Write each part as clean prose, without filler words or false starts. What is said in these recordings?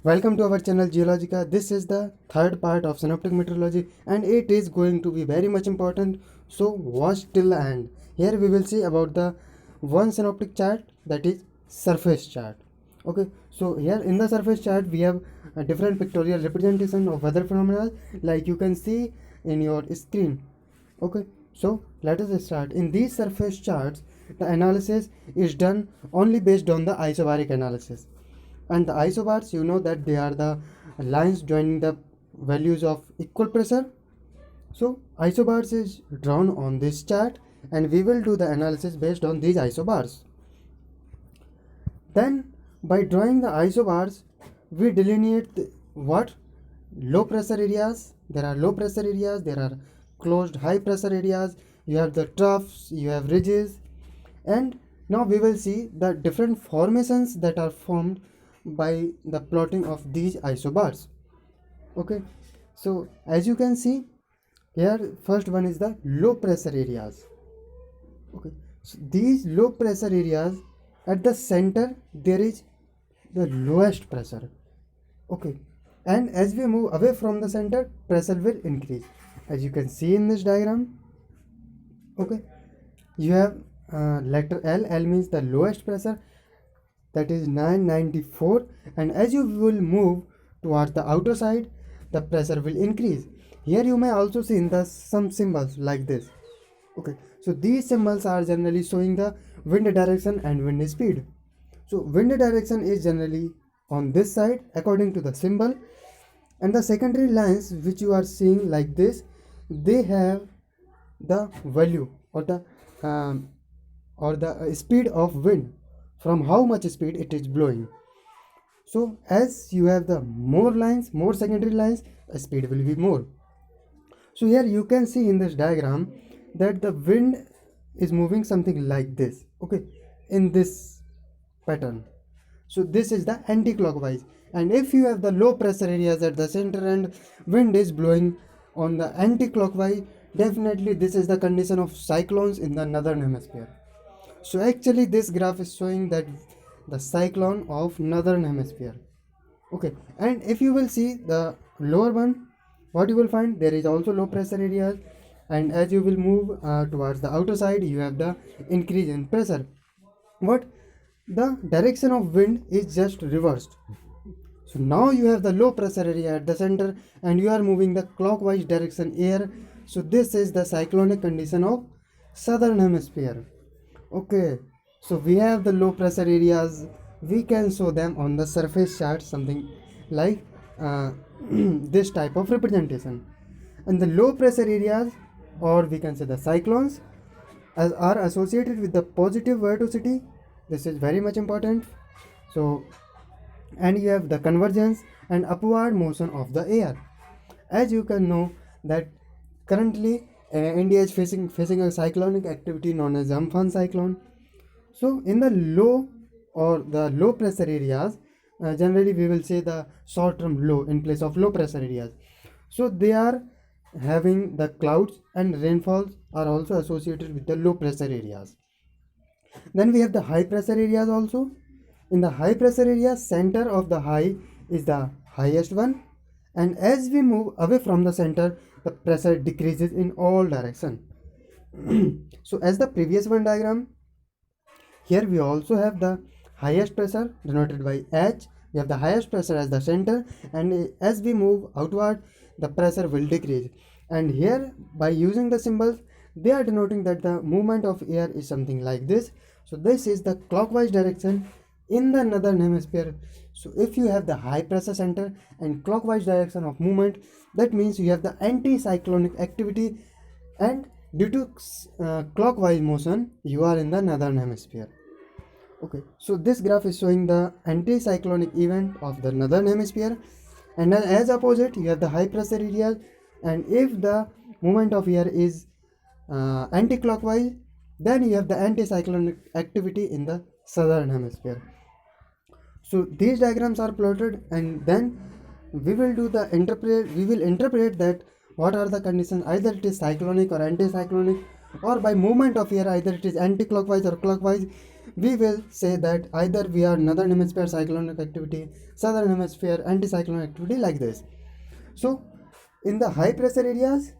Welcome to our channel Geologica. This is the third part of synoptic meteorology and it is going to be very much important. So watch till the end. Here we will see about the one synoptic chart, that is surface chart. Okay, so here in the surface chart we have a different pictorial representation of weather phenomena like you can see in your screen. Okay, so let us start. In these surface charts, the analysis is done only based on the isobaric analysis. And the isobars, you know that they are the lines joining the values of equal pressure. So isobars is drawn on this chart and we will do the analysis based on these isobars. Then by drawing the isobars, we delineate what low pressure areas. There are low pressure areas, there are closed high pressure areas, you have the troughs, you have ridges, and now we will see the different formations that are formed by the plotting of these isobars. Okay, so as you can see here, first one is the low pressure areas. Okay, so these low pressure areas, at the center there is the lowest pressure. Okay, and as we move away from the center, pressure will increase, as you can see in this diagram. Okay, you have letter L means the lowest pressure, that is 994, and as you will move towards the outer side, the pressure will increase. Here you may also see in the some symbols like this. Okay, so these symbols are generally showing the wind direction and wind speed. So wind direction is generally on this side according to the symbol, and the secondary lines which you are seeing like this, they have the value um, or the speed of wind, from how much speed it is blowing. So as you have the more lines, more secondary lines, the speed will be more. So here you can see in this diagram that the wind is moving something like this. Okay, in this pattern. So this is the anti-clockwise, and if you have the low pressure areas at the center and wind is blowing on the anti-clockwise, definitely this is the condition of cyclones in the northern hemisphere. So actually this graph is showing that the cyclone of northern hemisphere. Okay, and if you will see the lower one, what you will find, there is also low pressure areas, and as you will move towards the outer side, you have the increase in pressure. What, the direction of wind is just reversed. So now you have the low pressure area at the center and you are moving the clockwise direction air. So this is the cyclonic condition of southern hemisphere. Okay, so we have the low pressure areas. We can show them on the surface chart, something like this type of representation. And the low pressure areas, or we can say the cyclones, as are associated with the positive vorticity. This is very much important. So, and you have the convergence and upward motion of the air. As you can know that currently India is facing a cyclonic activity known as Amphan cyclone. So in the low or the low pressure areas, generally we will say the short term low in place of low pressure areas. So they are having the clouds, and rainfalls are also associated with the low pressure areas. Then we have the high pressure areas also. In the high pressure area, center of the high is the highest one, and as we move away from the center, the pressure decreases in all direction. So as the previous one diagram, here we also have the highest pressure denoted by H. We have the highest pressure as the center, and as we move outward, the pressure will decrease. And here, by using the symbols, they are denoting that the movement of air is something like this. So this is the clockwise direction in the northern hemisphere. So if you have the high pressure center and clockwise direction of movement, that means you have the anticyclonic activity, and due to clockwise motion, you are in the northern hemisphere. Okay, so this graph is showing the anticyclonic event of the northern hemisphere, and as opposite you have the high pressure areas, and if the movement of air is anti-clockwise, then you have the anticyclonic activity in the southern hemisphere. So these diagrams are plotted, and then we will interpret that what are the conditions, either it is cyclonic or anticyclonic, or by movement of air either it is anti-clockwise or clockwise. we will say that either we are northern hemisphere cyclonic activity, southern hemisphere anticyclonic activity, like this. So in the high pressure areas,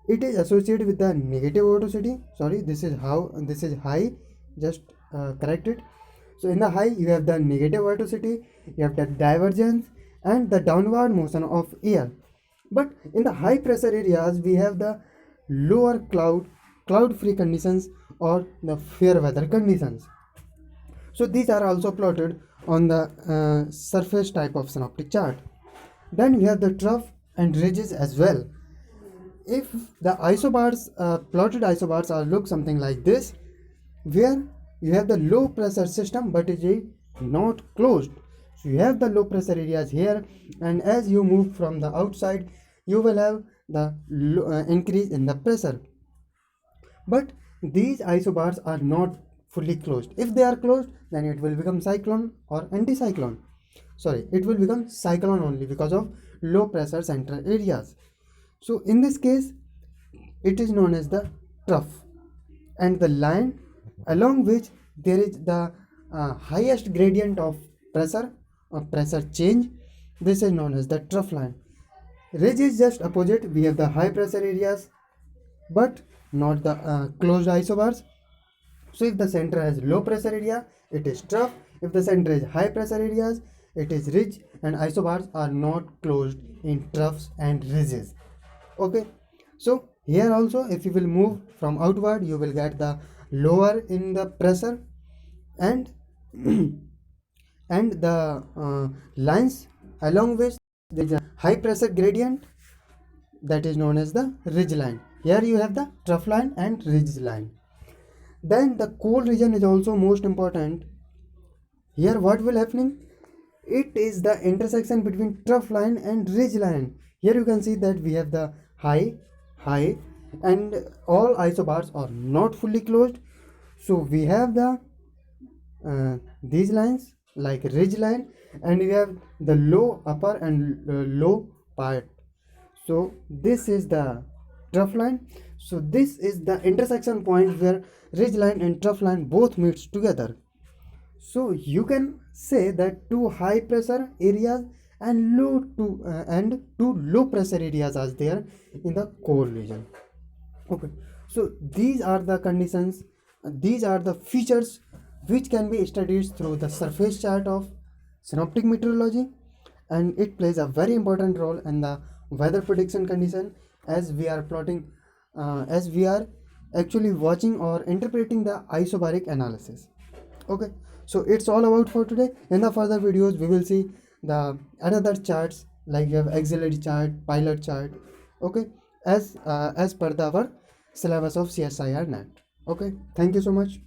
it is associated with the negative vorticity. Sorry, this is high, just correct it. So in the high you have the negative vorticity, you have the divergence and the downward motion of air. But in the high pressure areas we have the lower cloud free conditions or the fair weather conditions. So these are also plotted on the surface type of synoptic chart. Then we have the trough and ridges as well. If the isobars, plotted isobars are look something like this, where you have the low pressure system but it is not closed. So you have the low pressure areas here, and as you move from the outside you will have the increase in the pressure. But these isobars are not fully closed. If they are closed, then it will become cyclone or anticyclone. Sorry, it will become cyclone only because of low pressure central areas. So in this case it is known as the trough, and the line along which there is the highest gradient of pressure change, this is known as the trough line. Ridge is just opposite. We have the high pressure areas but not the closed isobars. So if the center has low pressure area, it is trough. If the center is high pressure areas, it is ridge, and isobars are not closed in troughs and ridges. Okay, so here also if you will move from outward, you will get the lower in the pressure, and and the lines along which there is a high pressure gradient, that is known as the ridge line. Here you have the trough line and ridge line. Then the cold region is also most important. Here what will happening? It is the intersection between trough line and ridge line. Here you can see that we have the high, and all isobars are not fully closed. So we have the these lines like ridge line, and we have the low upper and low part. So this is the trough line. So this is the intersection point where ridge line and trough line both meets together. So you can say that two high pressure areas and two low pressure areas are there in the core region. Okay, so these are the conditions, these are the features which can be studied through the surface chart of synoptic meteorology, and it plays a very important role in the weather prediction condition, as we are plotting, as we are actually watching or interpreting the isobaric analysis. Okay, so it's all about for today. In the further videos we will see the another charts, like you have auxiliary chart, pilot chart. Okay, as per the our syllabus of CSIR NET. Okay, thank you so much.